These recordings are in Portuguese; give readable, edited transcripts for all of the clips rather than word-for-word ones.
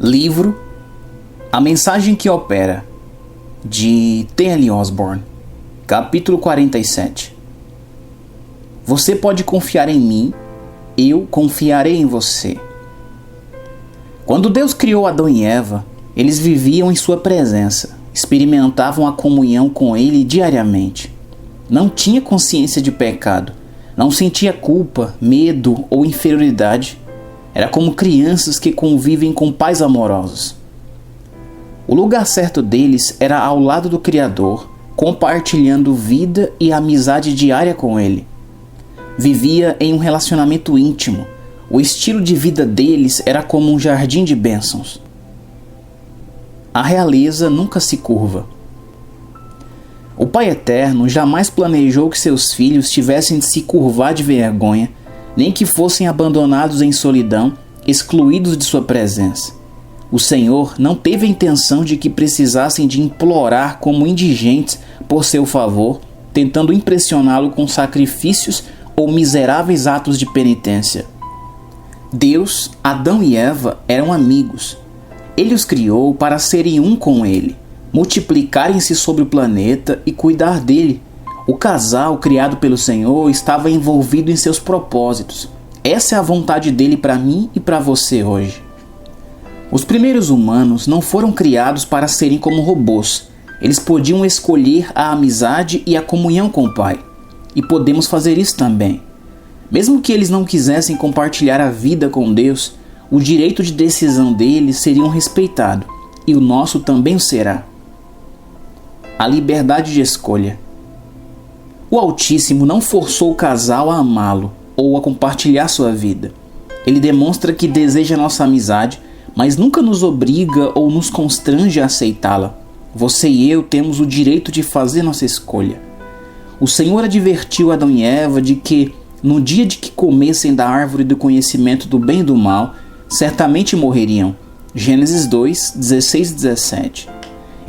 Livro A Mensagem que Opera, de T.L. Osborne, capítulo 47. Você pode confiar em mim, eu confiarei em você. Quando Deus criou Adão e Eva, eles viviam em sua presença, experimentavam a comunhão com Ele diariamente. Não tinha consciência de pecado, não sentia culpa, medo ou inferioridade. Era como crianças que convivem com pais amorosos. O lugar certo deles era ao lado do Criador, compartilhando vida e amizade diária com Ele. Vivia em um relacionamento íntimo. O estilo de vida deles era como um jardim de bênçãos. A realeza nunca se curva. O Pai Eterno jamais planejou que seus filhos tivessem de se curvar de vergonha, nem que fossem abandonados em solidão, excluídos de sua presença. O Senhor não teve a intenção de que precisassem de implorar como indigentes por seu favor, tentando impressioná-lo com sacrifícios ou miseráveis atos de penitência. Deus, Adão e Eva eram amigos. Ele os criou para serem um com Ele, multiplicarem-se sobre o planeta e cuidar dele. O casal criado pelo Senhor estava envolvido em seus propósitos. Essa é a vontade dele para mim e para você hoje. Os primeiros humanos não foram criados para serem como robôs. Eles podiam escolher a amizade e a comunhão com o Pai. E podemos fazer isso também. Mesmo que eles não quisessem compartilhar a vida com Deus, o direito de decisão deles seria respeitado, e o nosso também o será. A liberdade de escolha. O Altíssimo não forçou o casal a amá-lo ou a compartilhar sua vida. Ele demonstra que deseja nossa amizade, mas nunca nos obriga ou nos constrange a aceitá-la. Você e eu temos o direito de fazer nossa escolha. O Senhor advertiu Adão e Eva de que, no dia de que comessem da árvore do conhecimento do bem e do mal, certamente morreriam. Gênesis 2, 16 e 17.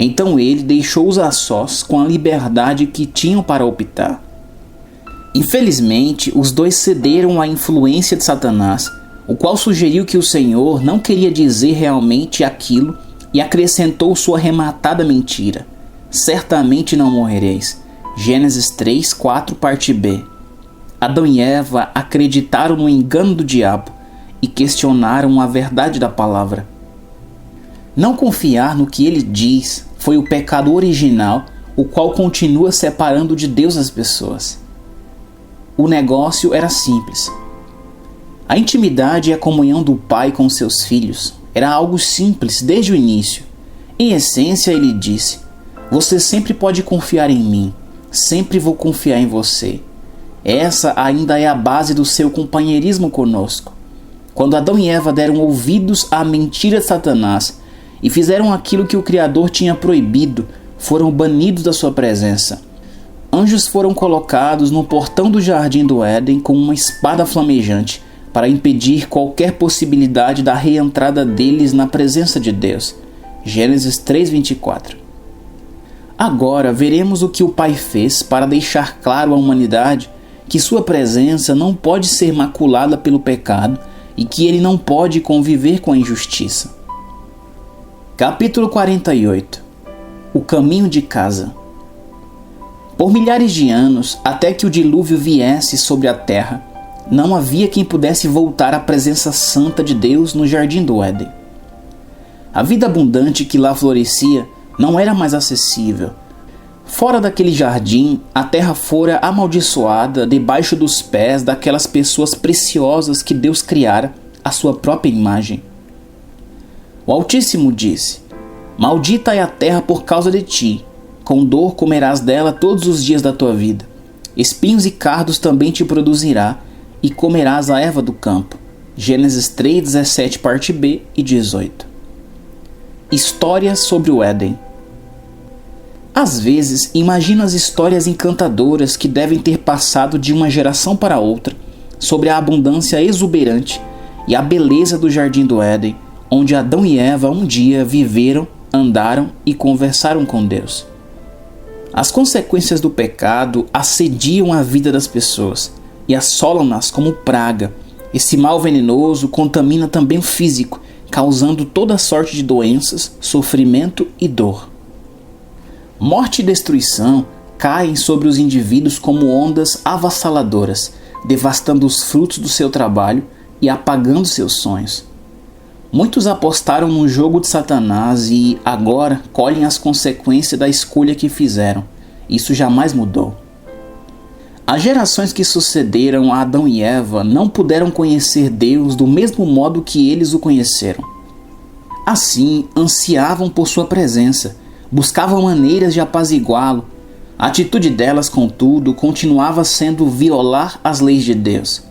Então ele deixou-os a sós com a liberdade que tinham para optar. Infelizmente, os dois cederam à influência de Satanás, o qual sugeriu que o Senhor não queria dizer realmente aquilo e acrescentou sua arrematada mentira. Certamente não morrereis. Gênesis 3, 4, parte B. Adão e Eva acreditaram no engano do diabo e questionaram a verdade da palavra. Não confiar no que ele diz foi o pecado original, o qual continua separando de Deus as pessoas. O negócio era simples. A intimidade e a comunhão do Pai com seus filhos era algo simples desde o início. Em essência, ele disse: você sempre pode confiar em mim, sempre vou confiar em você. Essa ainda é a base do seu companheirismo conosco. Quando Adão e Eva deram ouvidos à mentira de Satanás e fizeram aquilo que o Criador tinha proibido, foram banidos da sua presença. Anjos foram colocados no portão do jardim do Éden com uma espada flamejante para impedir qualquer possibilidade da reentrada deles na presença de Deus. Gênesis 3:24. Agora veremos o que o Pai fez para deixar claro à humanidade que sua presença não pode ser maculada pelo pecado e que ele não pode conviver com a injustiça. Capítulo 48. O caminho de casa. Por milhares de anos, até que o dilúvio viesse sobre a terra, não havia quem pudesse voltar à presença santa de Deus no jardim do Éden. A vida abundante que lá florescia não era mais acessível. Fora daquele jardim, a terra fora amaldiçoada debaixo dos pés daquelas pessoas preciosas que Deus criara à sua própria imagem. O Altíssimo disse: maldita é a terra por causa de ti, com dor comerás dela todos os dias da tua vida. Espinhos e cardos também te produzirá, e comerás a erva do campo. Gênesis 3, 17, parte B e 18. Histórias sobre o Éden. Às vezes, imagino as histórias encantadoras que devem ter passado de uma geração para outra sobre a abundância exuberante e a beleza do jardim do Éden, onde Adão e Eva um dia viveram, andaram e conversaram com Deus. As consequências do pecado assediam a vida das pessoas e assolam-nas como praga. Esse mal venenoso contamina também o físico, causando toda sorte de doenças, sofrimento e dor. Morte e destruição caem sobre os indivíduos como ondas avassaladoras, devastando os frutos do seu trabalho e apagando seus sonhos. Muitos apostaram no jogo de Satanás e agora colhem as consequências da escolha que fizeram. Isso jamais mudou. As gerações que sucederam a Adão e Eva não puderam conhecer Deus do mesmo modo que eles o conheceram. Assim, ansiavam por sua presença, buscavam maneiras de apaziguá-lo. A atitude delas, contudo, continuava sendo violar as leis de Deus.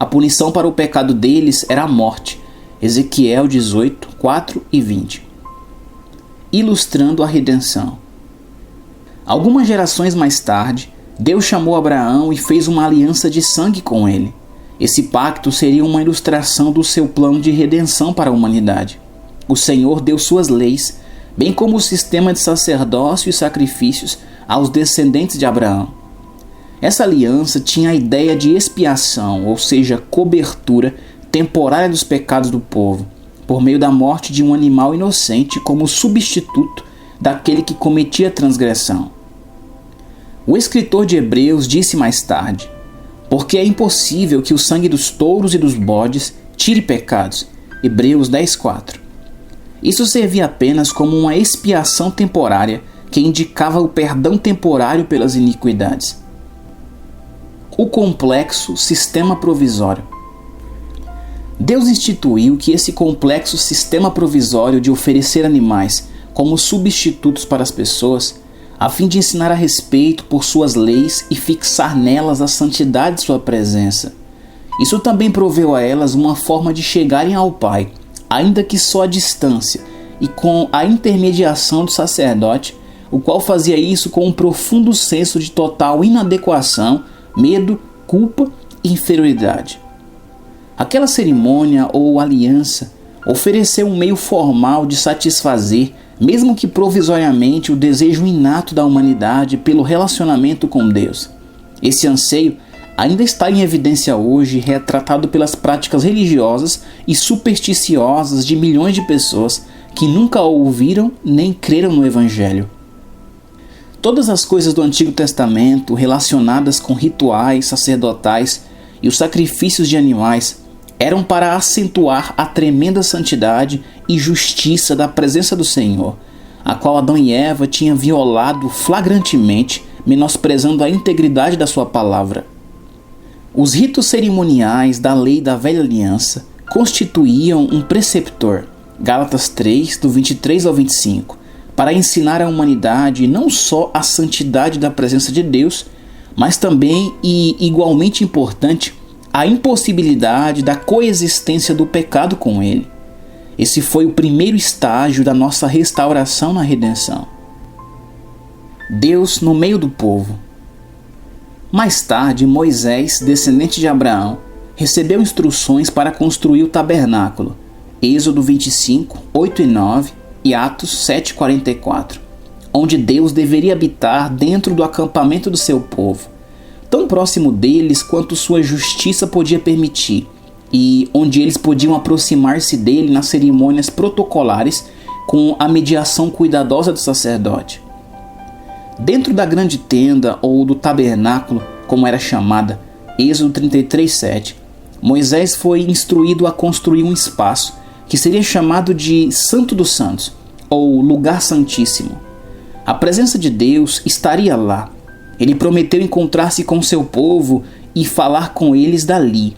A punição para o pecado deles era a morte. Ezequiel 18, 4 e 20. Ilustrando a redenção. Algumas gerações mais tarde, Deus chamou Abraão e fez uma aliança de sangue com ele. Esse pacto seria uma ilustração do seu plano de redenção para a humanidade. O Senhor deu suas leis, bem como o sistema de sacerdócio e sacrifícios aos descendentes de Abraão. Essa aliança tinha a ideia de expiação, ou seja, cobertura temporária dos pecados do povo, por meio da morte de um animal inocente como substituto daquele que cometia transgressão. O escritor de Hebreus disse mais tarde: porque é impossível que o sangue dos touros e dos bodes tire pecados. Hebreus 10:4. Isso servia apenas como uma expiação temporária que indicava o perdão temporário pelas iniquidades. O complexo sistema provisório. Deus instituiu que esse complexo sistema provisório de oferecer animais como substitutos para as pessoas, a fim de ensinar a respeito por suas leis e fixar nelas a santidade de sua presença. Isso também proveu a elas uma forma de chegarem ao Pai, ainda que só à distância, e com a intermediação do sacerdote, o qual fazia isso com um profundo senso de total inadequação, medo, culpa e inferioridade. Aquela cerimônia ou aliança ofereceu um meio formal de satisfazer, mesmo que provisoriamente, o desejo inato da humanidade pelo relacionamento com Deus. Esse anseio ainda está em evidência hoje, retratado pelas práticas religiosas e supersticiosas de milhões de pessoas que nunca ouviram nem creram no Evangelho. Todas as coisas do Antigo Testamento relacionadas com rituais sacerdotais e os sacrifícios de animais eram para acentuar a tremenda santidade e justiça da presença do Senhor, a qual Adão e Eva tinham violado flagrantemente, menosprezando a integridade da sua palavra. Os ritos cerimoniais da lei da velha aliança constituíam um preceptor, Gálatas 3, do 23 ao 25, para ensinar à humanidade não só a santidade da presença de Deus, mas também, e igualmente importante, a impossibilidade da coexistência do pecado com ele. Esse foi o primeiro estágio da nossa restauração na redenção. Deus no meio do povo. Mais tarde, Moisés, descendente de Abraão, recebeu instruções para construir o tabernáculo, Êxodo 25, 8 e 9 e Atos 7, 44, onde Deus deveria habitar dentro do acampamento do seu povo, tão próximo deles quanto sua justiça podia permitir, e onde eles podiam aproximar-se dele nas cerimônias protocolares com a mediação cuidadosa do sacerdote. Dentro da grande tenda, ou do tabernáculo, como era chamada, Êxodo 33, 7, Moisés foi instruído a construir um espaço que seria chamado de Santo dos Santos, ou Lugar Santíssimo. A presença de Deus estaria lá. Ele prometeu encontrar-se com seu povo e falar com eles dali.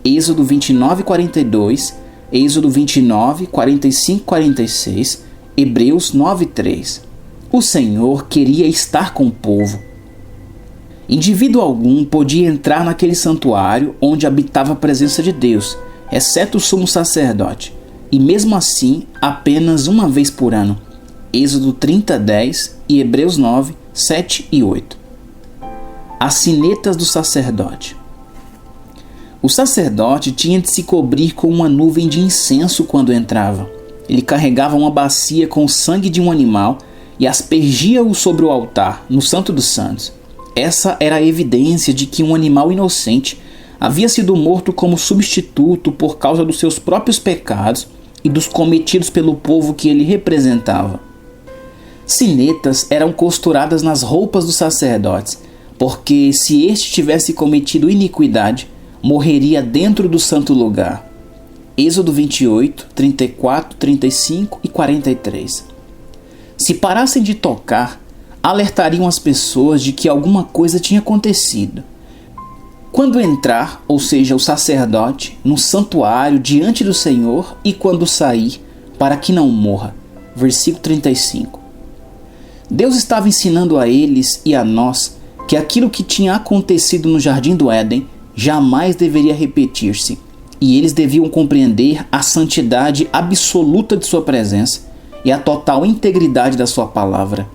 Êxodo 29, 42, Êxodo 29, 45, 46, Hebreus 9, 3. O Senhor queria estar com o povo. Indivíduo algum podia entrar naquele santuário onde habitava a presença de Deus, exceto o sumo sacerdote, e mesmo assim apenas uma vez por ano. Êxodo 30, 10 e Hebreus 9, 7 e 8. As sinetas do sacerdote. O sacerdote tinha de se cobrir com uma nuvem de incenso quando entrava. Ele carregava uma bacia com o sangue de um animal e aspergia-o sobre o altar, no Santo dos Santos. Essa era a evidência de que um animal inocente havia sido morto como substituto por causa dos seus próprios pecados e dos cometidos pelo povo que ele representava. Sinetas eram costuradas nas roupas dos sacerdotes, porque se este tivesse cometido iniquidade, morreria dentro do santo lugar. Êxodo 28, 34, 35 e 43. Se parassem de tocar, alertariam as pessoas de que alguma coisa tinha acontecido. Quando entrar, ou seja, o sacerdote, no santuário diante do Senhor, e quando sair, para que não morra. Versículo 35. Deus estava ensinando a eles e a nós que aquilo que tinha acontecido no Jardim do Éden jamais deveria repetir-se, e eles deviam compreender a santidade absoluta de sua presença e a total integridade da sua palavra.